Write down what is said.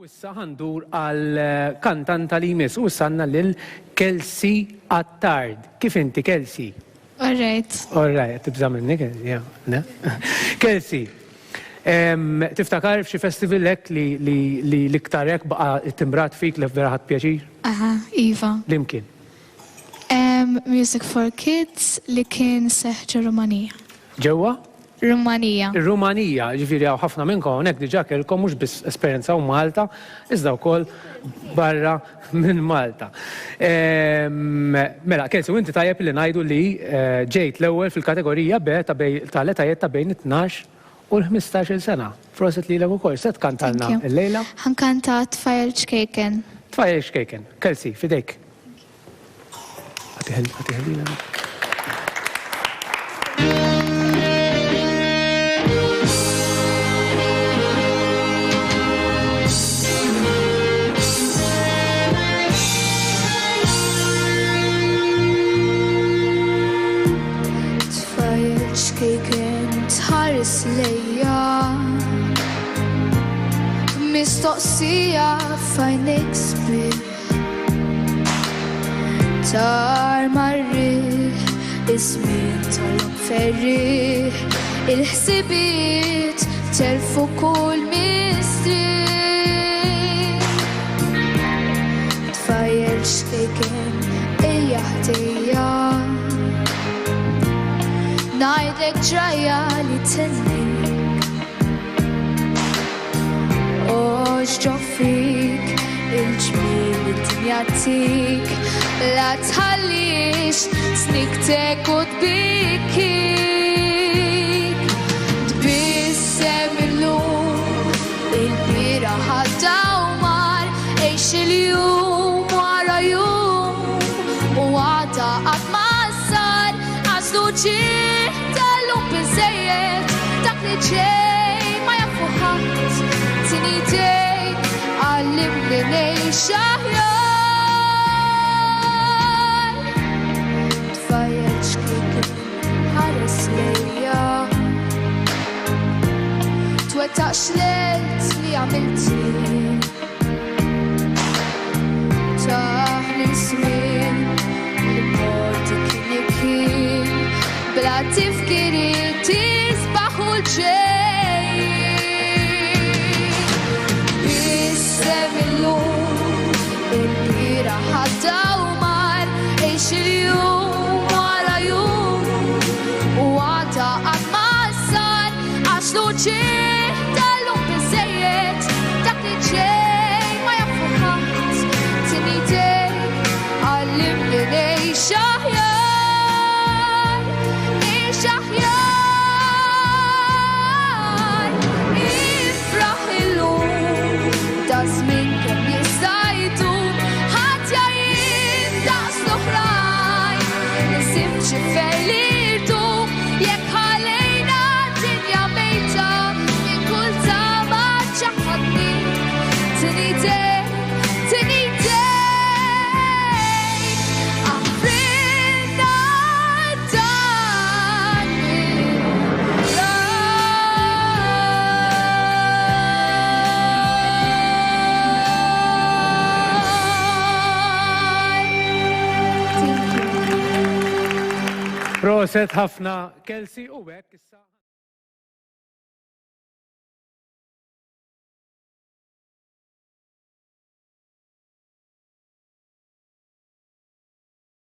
Issa ħandur għal kantanta li jmiss u sanna lil Kelsey Attard. Kif inti, Kelsey? All right. All right, tibża minni, Kelsey, tiftakar f'xi festival hekk li l-iktarek baqa' timbrat fik li vera ħadd pjaċir? Aha, Iva. Limkien? Music for Kids li kien seħ Rumanija. Ġewwa? Rumanija. Ir-Rumanija, ġifieri hawn ħafna minnkom hawnhekk diġà kellkom mhux biss esperjenzaw Malta, iżda wkoll barra minn Malta. Mela, Kelsey, inti tajjeb li ngħidu li ġejt l-ewwel fil-kategorija B tal-etajiet ta' bejn 12 u l-15 sena. Proset lilek ukoll, se tkantalna l-lejla? Ħankanta Tfajl Xkejken. Tfajl Xkejken. Kelsey, fidejk. Ħatiħellina. Xkejken tħares lejja mistoqsija f'għajnejk sbieħ tar marriħ iż-żmien tolhom ferriħ il-ħsibiet telfu kull mistrieħ Tfajjel xkejken ejja ħdejja ngħidlek ġrajja li tennik oġġo fik il-ġmiel id-dinja tik la tħallix sniktek u tbikkik tbissem illum il-bira ħadda u mar għex il-jum wara jum u għada qatt ma sar għażlu bizzejiet dak li ġej ma jafu ħadd tinidejk għallimni ngħix aħjar Tfajjel xkejken ħares lejja twettaq x'lejt li għamilti taħli żmien li morti kien kien bla tifkiri tisbaħu l-ġej Bissem illum il-bira ħadda u mar għex il-jum wara jum u għada qatt ma sar għax l-ġej tal-lum bizzejiet dak li ġej ma jafu ħadd tinidejk għallimni ngħix aħjar żmien kemm jista' jdum ħadd jgħid daqs l-oħrajn nisim xi fejn li jdum jekk ħallejna d-dinja mejta minn kull tama ġaħadnik tinidejk għafrinna dan Proset ħafna, Kelsey, u hekk issa.